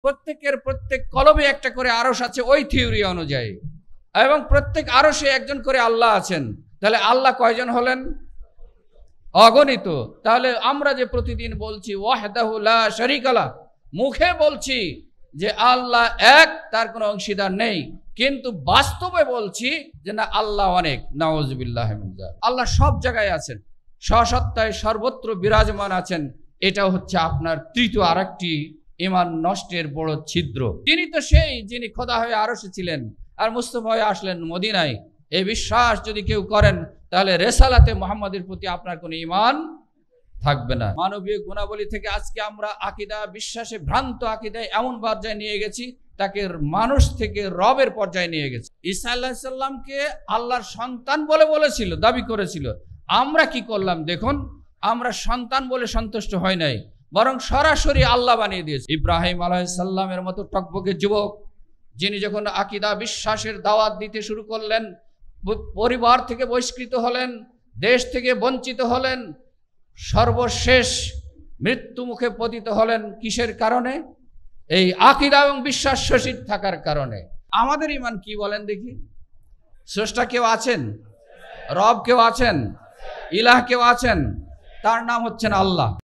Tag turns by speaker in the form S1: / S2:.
S1: প্রত্যেকের প্রত্যেক কলবে একটা করে আরশ আছে ওই থিওরি অনুযায়ী, এবং প্রত্যেক আরশে একজন করে আল্লাহ আছেন। তাহলে আল্লাহ কয়জন হলেন? অগণিত। তাহলে আমরা যে প্রতিদিন বলছি ওয়াহদাহু লা শারীকা লাহ, মুখে বলছি যে আল্লাহ এক, তার কোনো অংশীদার নেই, কিন্তু বাস্তবে বলছি যে না, আল্লাহ অনেক। নাউযুবিল্লাহ মিন যালিক। আল্লাহ সব জায়গায় আছেন, স্বসত্তায় সর্বত্র বিরাজমান আছেন। এটা হচ্ছে আপনার তৃতীয় আরেকটি ঈমান নষ্টের বড় ছিদ্র। তিনি তো সেই যিনি খোদা হয়ে আরশে ছিলেন আর মুস্তাফা হয়ে আসলেন মদিনায়। এই বিশ্বাস যদি কেউ করেন তাহলে রেসালাতে মুহাম্মাদের প্রতি আপনার কোনো ঈমান থাকবে না। মানবীয় গুণাবলী থেকে আজকে আমরা আকীদা, বিশ্বাসে ভ্রান্ত আকীদায় এমন পর্যায়ে নিয়ে গেছি, তাকে মানুষ থেকে রবের পর্যায়ে নিয়ে গেছি। ঈসা আলাইহিস সালামকে আল্লাহর সন্তান বলে বলেছিল, দাবি করেছিল। আমরা কি করলাম দেখুন, আমরা সন্তান বলে সন্তুষ্ট হয় নাই, বরং সরাসরি আল্লাহ বানিয়ে দিয়েছে। ইব্রাহিম আলাইহিস সালামের মতো টকবকে যুবক, যিনি যখন আকীদা বিশ্বাসের দাওয়াত দিতে শুরু করলেন, পরিবার থেকে বহিষ্কৃত হলেন, দেশ থেকে বঞ্চিত হলেন, সর্বশেষ মৃত্যু মুখে পতিত হলেন। কিসের কারণে? এই আকীদা এবং বিশ্বাস শশীর থাকার কারণে। আমাদের ঈমান কি বলেন দেখি? স্রষ্টা কেউ আছেন? রব কেউ আছেন? ইলাহ কেউ আছেন? তার নাম হচ্ছেন আল্লাহ।